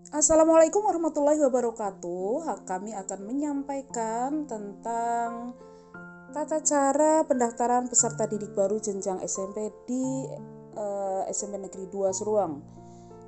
Assalamualaikum warahmatullahi wabarakatuh. Kami akan menyampaikan tentang tata cara pendaftaran peserta didik baru jenjang SMP di SMP Negeri 2 Seruang.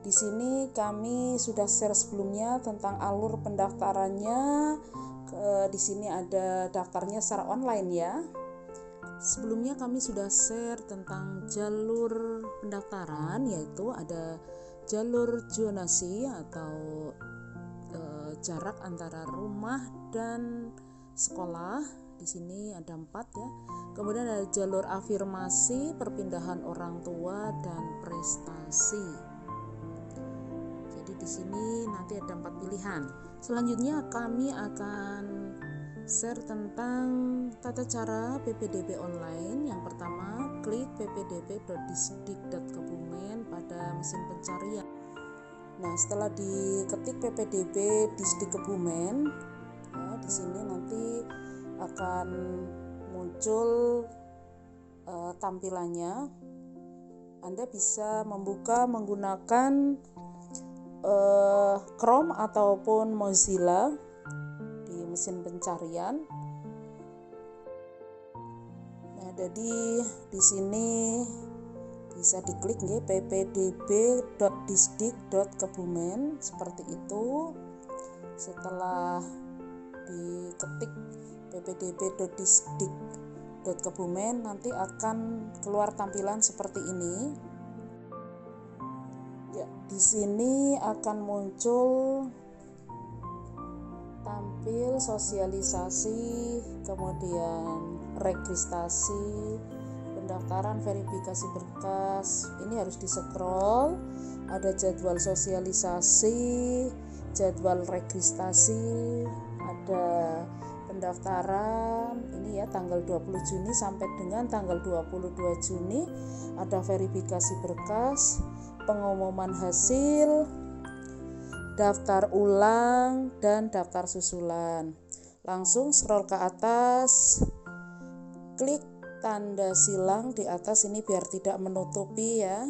Di sini kami sudah share sebelumnya tentang alur pendaftarannya. Di sini ada daftarnya secara online ya. Sebelumnya kami sudah share tentang jalur pendaftaran, yaitu ada jalur zonasi atau jarak antara rumah dan sekolah. Di sini ada 4 ya. Kemudian ada jalur afirmasi, perpindahan orang tua, dan prestasi. Jadi di sini nanti ada 4 pilihan. Selanjutnya kami akan share tentang tata cara PPDB online. Yang pertama, klik ppdb.disdik.kebumen pada mesin pencarian. Nah, setelah diketik PPDB Disdik Kebumen, ya, di sini nanti akan muncul tampilannya. Anda bisa membuka menggunakan Chrome ataupun Mozilla di mesin pencarian. Nah, jadi di sini bisa diklik nggih ppdb.disdik.kebumen seperti itu. Setelah diketik ppdb.disdik.kebumen nanti akan keluar tampilan seperti ini. Ya, di sini akan muncul tampil sosialisasi, kemudian registrasi, pendaftaran, verifikasi berkas. Ini harus di-scroll. Ada jadwal sosialisasi, jadwal registrasi, ada pendaftaran. Ini ya tanggal 20 Juni sampai dengan tanggal 22 Juni. Ada verifikasi berkas, pengumuman hasil, daftar ulang, dan daftar susulan. Langsung scroll ke atas, klik tanda silang di atas ini biar tidak menutupi ya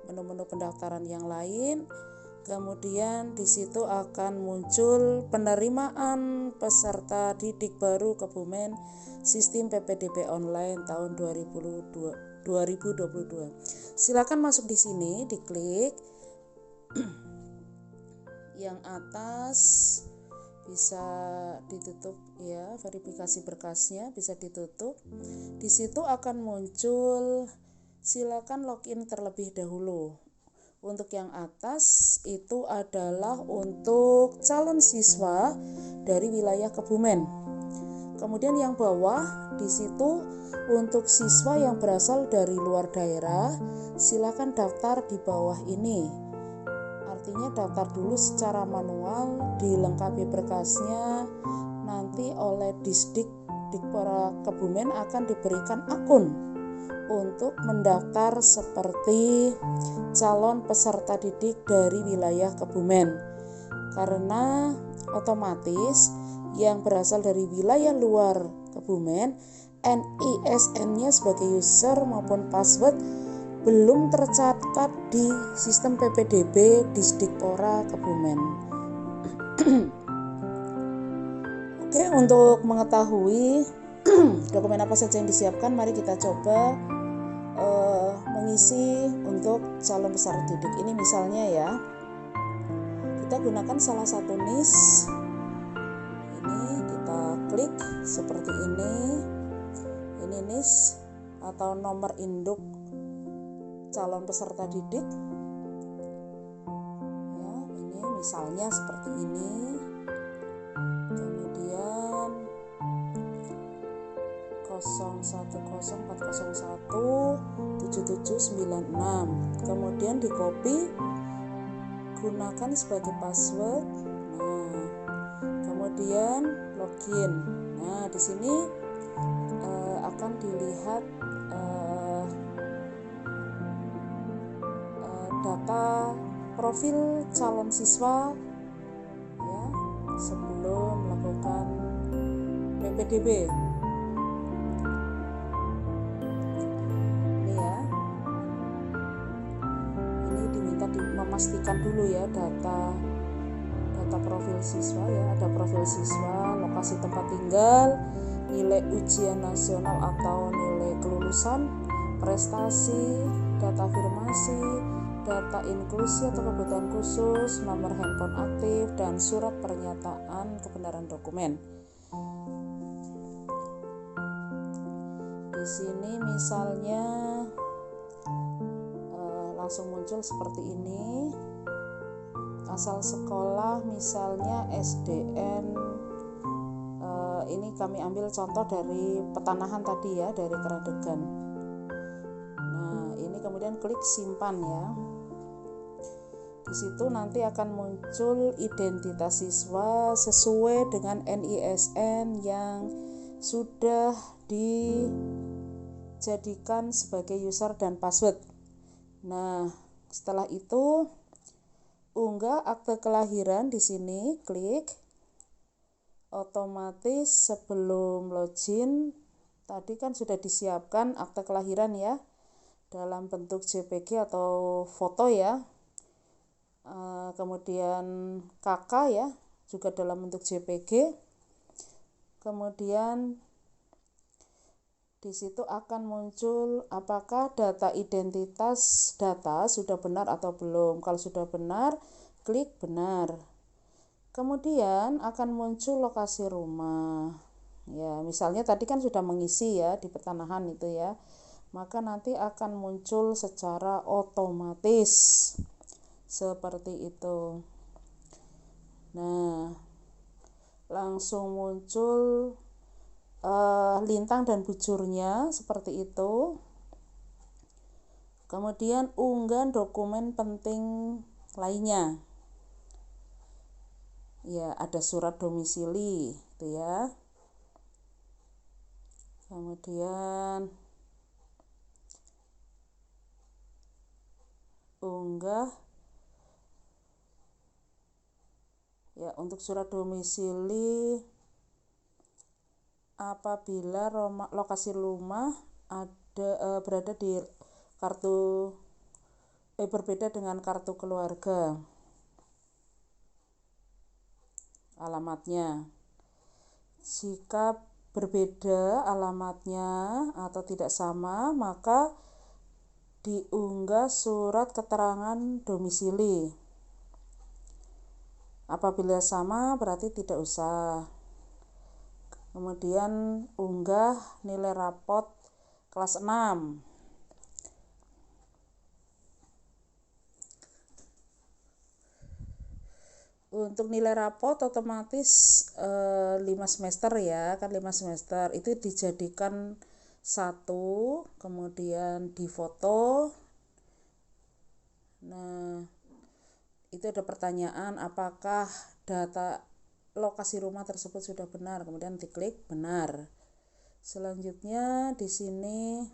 menu-menu pendaftaran yang lain. Kemudian di situ akan muncul penerimaan peserta didik baru Kebumen sistem PPDB online tahun 2022. Silakan masuk di sini, diklik yang atas bisa ditutup ya, verifikasi berkasnya bisa ditutup. Di situ akan muncul silakan login terlebih dahulu. Untuk yang atas itu adalah untuk calon siswa dari wilayah Kebumen. Kemudian yang bawah di situ untuk siswa yang berasal dari luar daerah, silakan daftar di bawah ini. Artinya daftar dulu secara manual, dilengkapi berkasnya. Nanti oleh Disdik Dikpora Kebumen akan diberikan akun untuk mendaftar seperti calon peserta didik dari wilayah Kebumen. Karena otomatis yang berasal dari wilayah luar Kebumen, NISN-nya sebagai user maupun password belum tercatat di sistem PPDB Disdikpora Kebumen. Oke, untuk mengetahui dokumen apa saja yang disiapkan, mari kita coba mengisi untuk calon peserta didik. Ini misalnya ya, kita gunakan salah satu NIS. Ini kita klik seperti ini. Ini NIS atau nomor induk calon peserta didik. Ya, ini misalnya seperti ini. Kemudian 0104017796. Kemudian di copy, gunakan sebagai password. Nah, kemudian login. Nah, di sini akan dilihat data profil calon siswa ya sebelum melakukan PPDB. Ini ya, ini diminta memastikan dulu ya data data profil siswa ya, ada profil siswa, lokasi tempat tinggal, nilai ujian nasional atau nilai kelulusan, prestasi, data afirmasi, data inklusi atau kebutuhan khusus, nomor handphone aktif, dan surat pernyataan kebenaran dokumen. Di sini misalnya langsung muncul seperti ini. Asal sekolah misalnya SDN, ini kami ambil contoh dari Petanahan tadi ya, dari Keradegan. Nah, ini kemudian klik simpan ya. Di situ nanti akan muncul identitas siswa sesuai dengan NISN yang sudah dijadikan sebagai user dan password. Nah, setelah itu unggah akte kelahiran di sini, klik. Otomatis sebelum login tadi kan sudah disiapkan akte kelahiran ya, dalam bentuk JPG atau foto ya. Kemudian KK ya, juga dalam bentuk JPG. Kemudian di situ akan muncul apakah data identitas data sudah benar atau belum. Kalau sudah benar, klik benar. Kemudian akan muncul lokasi rumah. Ya, misalnya tadi kan sudah mengisi ya di Petanahan itu ya. Maka nanti akan muncul secara otomatis seperti itu. Nah, langsung muncul lintang dan bujurnya seperti itu. Kemudian unggah dokumen penting lainnya. Ya, ada surat domisili itu ya. Kemudian unggah ya, untuk surat domisili apabila lokasi rumah berada di kartu berbeda dengan kartu keluarga alamatnya. Jika berbeda alamatnya atau tidak sama, maka diunggah surat keterangan domisili. Apabila sama berarti tidak usah. Kemudian unggah nilai rapot kelas 6. Untuk nilai rapot otomatis 5 semester ya, kan 5 semester itu dijadikan 1, kemudian difoto. Nah, itu ada pertanyaan apakah data lokasi rumah tersebut sudah benar, kemudian diklik benar. Selanjutnya di sini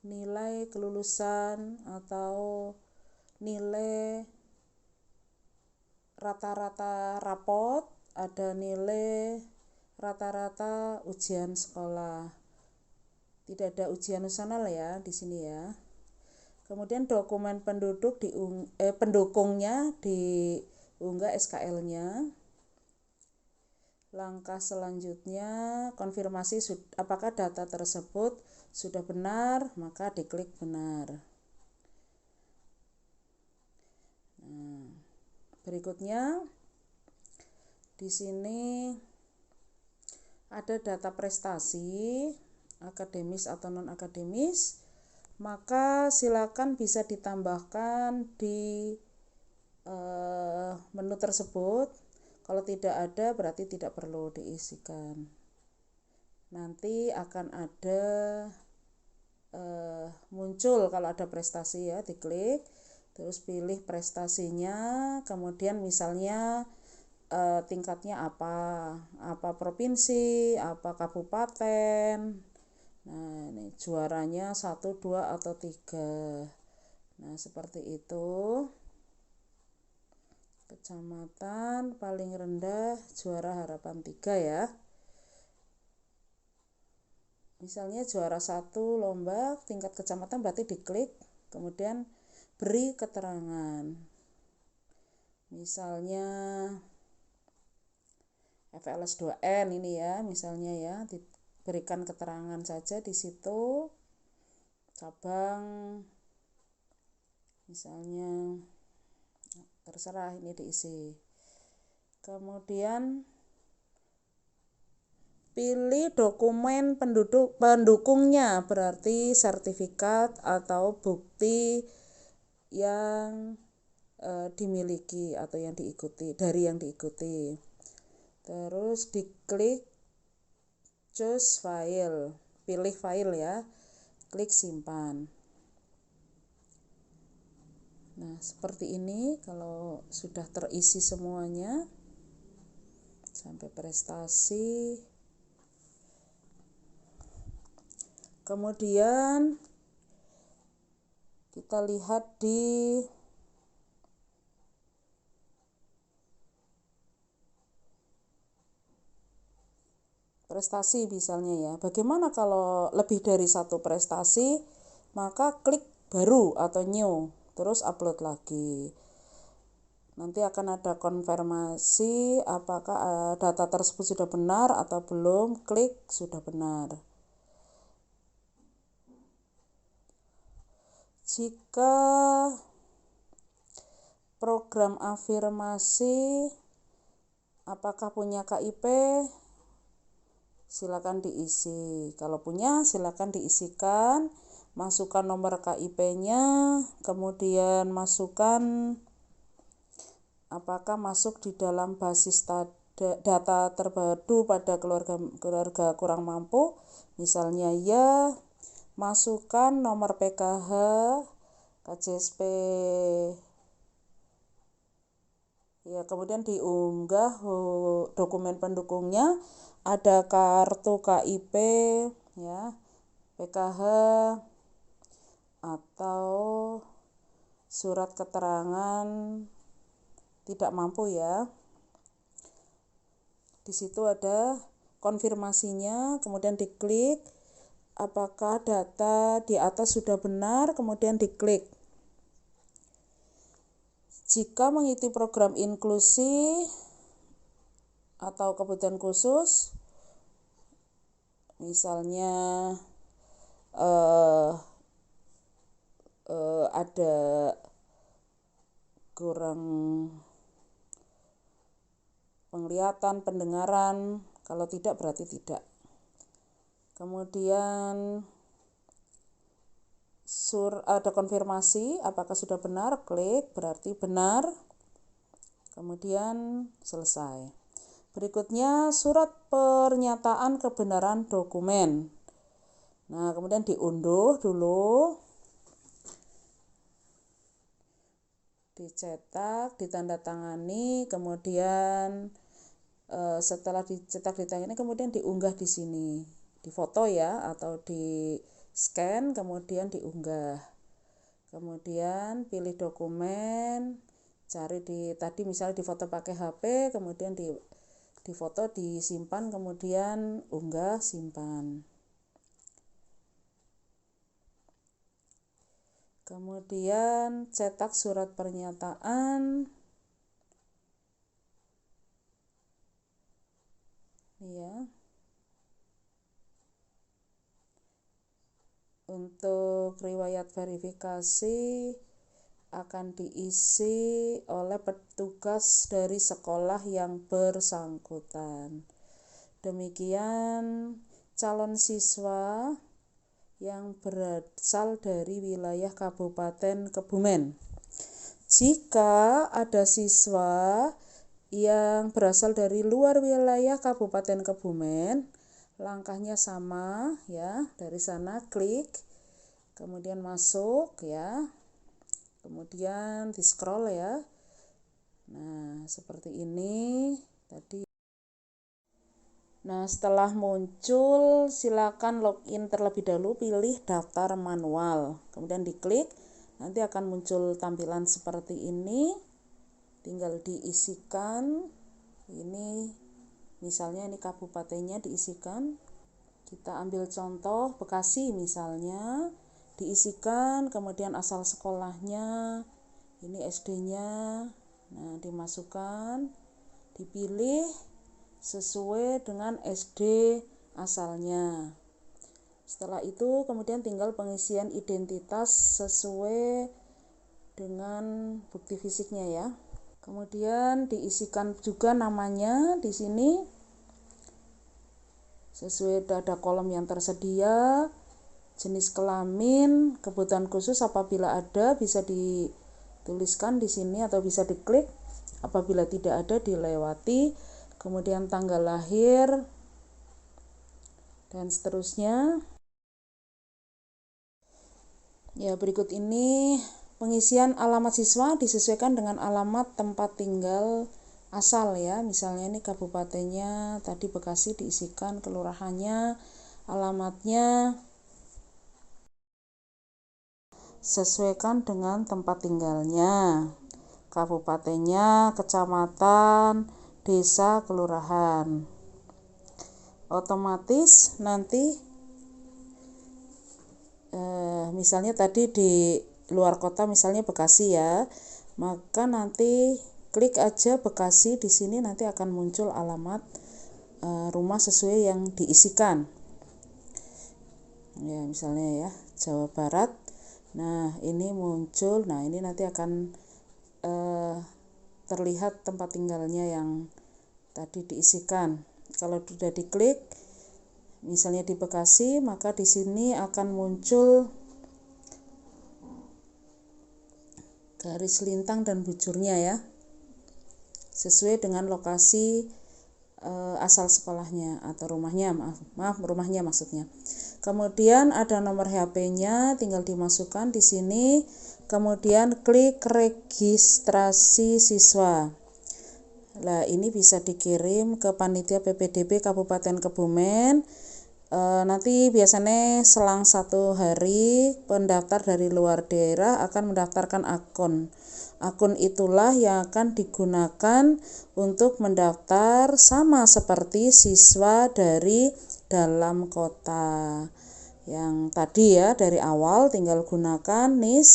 nilai kelulusan atau nilai rata-rata rapot, ada nilai rata-rata ujian sekolah. Tidak ada ujian nasional ya di sini ya. Kemudian dokumen pendukungnya diunggah SKL-nya. Langkah selanjutnya konfirmasi apakah data tersebut sudah benar, maka diklik benar. Nah, berikutnya di sini ada data prestasi akademis atau non akademis. Maka silakan bisa ditambahkan di menu tersebut. Kalau tidak ada berarti tidak perlu diisikan. Nanti akan ada muncul kalau ada prestasi ya, diklik terus pilih prestasinya, kemudian misalnya tingkatnya apa provinsi, apa kabupaten. Nah, ini juaranya 1, 2, atau 3. Nah, seperti itu. Kecamatan paling rendah juara harapan 3 ya. Misalnya juara 1 lomba tingkat kecamatan berarti diklik, kemudian beri keterangan. misalnya FLS 2N ini ya, misalnya ya, diberikan keterangan saja di situ, cabang, misalnya, terserah ini diisi. Kemudian pilih dokumen pendukungnya, berarti sertifikat atau bukti yang dimiliki atau yang diikuti, dari yang diikuti. Terus diklik choose file, pilih file ya, klik simpan. Nah, seperti ini kalau sudah terisi semuanya sampai prestasi. Kemudian kita lihat di prestasi misalnya ya. Bagaimana kalau lebih dari satu prestasi? Maka klik baru atau new, terus upload lagi. Nanti akan ada konfirmasi apakah data tersebut sudah benar atau belum. Klik sudah benar. Jika program afirmasi apakah punya KIP, silakan diisi. Kalau punya, silakan diisikan. Masukkan nomor KIP-nya, kemudian masukkan apakah masuk di dalam basis data terpadu pada keluarga kurang mampu. Misalnya ya, masukkan nomor PKH, KJSP. Ya, kemudian diunggah dokumen pendukungnya. Ada kartu KIP ya, PKH atau surat keterangan tidak mampu ya. Di situ ada konfirmasinya, kemudian diklik apakah data di atas sudah benar, kemudian diklik. Jika mengikuti program inklusi atau kebutuhan khusus, misalnya ada kurang penglihatan, pendengaran, kalau tidak berarti tidak. Kemudian ada konfirmasi apakah sudah benar, klik berarti benar. Kemudian selesai. Berikutnya surat pernyataan kebenaran dokumen. Nah, kemudian diunduh dulu, dicetak, ditandatangani, kemudian setelah dicetak ditangani kemudian diunggah di sini, difoto ya atau di scan kemudian diunggah. Kemudian pilih dokumen, cari tadi misalnya difoto pakai HP, kemudian difoto, disimpan, kemudian unggah, simpan. Kemudian cetak surat pernyataan. Ya. Untuk riwayat verifikasi akan diisi oleh petugas dari sekolah yang bersangkutan. Demikian calon siswa yang berasal dari wilayah Kabupaten Kebumen. Jika ada siswa yang berasal dari luar wilayah Kabupaten Kebumen, langkahnya sama ya. Dari sana klik, kemudian masuk ya, kemudian di scroll ya. Nah, seperti ini tadi. Nah, setelah muncul silakan login terlebih dahulu, pilih daftar manual, kemudian diklik, nanti akan muncul tampilan seperti ini. Tinggal diisikan. Ini misalnya ini kabupatennya diisikan. Kita ambil contoh Bekasi misalnya, diisikan, kemudian asal sekolahnya, ini SD-nya. Nah, dimasukkan, dipilih sesuai dengan SD asalnya. Setelah itu kemudian tinggal pengisian identitas sesuai dengan bukti fisiknya ya. Kemudian diisikan juga namanya di sini sesuai ada kolom yang tersedia, jenis kelamin, kebutuhan khusus apabila ada bisa dituliskan di sini atau bisa diklik. Apabila tidak ada dilewati. Kemudian tanggal lahir dan seterusnya. Ya, berikut ini pengisian alamat siswa disesuaikan dengan alamat tempat tinggal asal ya. Misalnya ini kabupatennya tadi Bekasi diisikan kelurahannya, alamatnya sesuaikan dengan tempat tinggalnya, kabupatennya, kecamatan, desa, kelurahan. Otomatis nanti misalnya tadi di luar kota misalnya Bekasi ya, maka nanti klik aja Bekasi, di sini nanti akan muncul alamat rumah sesuai yang diisikan ya, misalnya ya Jawa Barat. Nah ini muncul, nah ini nanti akan terlihat tempat tinggalnya yang tadi diisikan. Kalau sudah diklik misalnya di Bekasi, maka di sini akan muncul garis lintang dan bujurnya ya, sesuai dengan lokasi asal sekolahnya atau rumahnya, maaf rumahnya maksudnya. Kemudian ada nomor HP-nya, tinggal dimasukkan di sini. Kemudian klik registrasi siswa. Nah, ini bisa dikirim ke panitia PPDB Kabupaten Kebumen. Nanti biasanya selang 1 hari pendaftar dari luar daerah akan mendaftarkan akun. Akun itulah yang akan digunakan untuk mendaftar sama seperti siswa dari dalam kota. Yang tadi ya, dari awal tinggal gunakan NIS,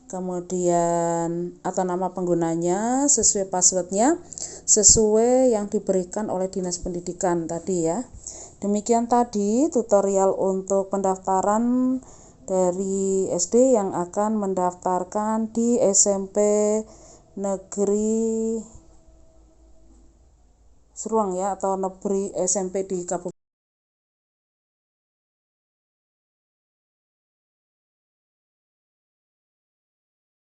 kemudian atau nama penggunanya sesuai passwordnya, sesuai yang diberikan oleh Dinas Pendidikan tadi ya. Demikian tadi tutorial untuk pendaftaran dari SD yang akan mendaftarkan di SMP Negeri Seruang ya, atau Negeri SMP di Kabupaten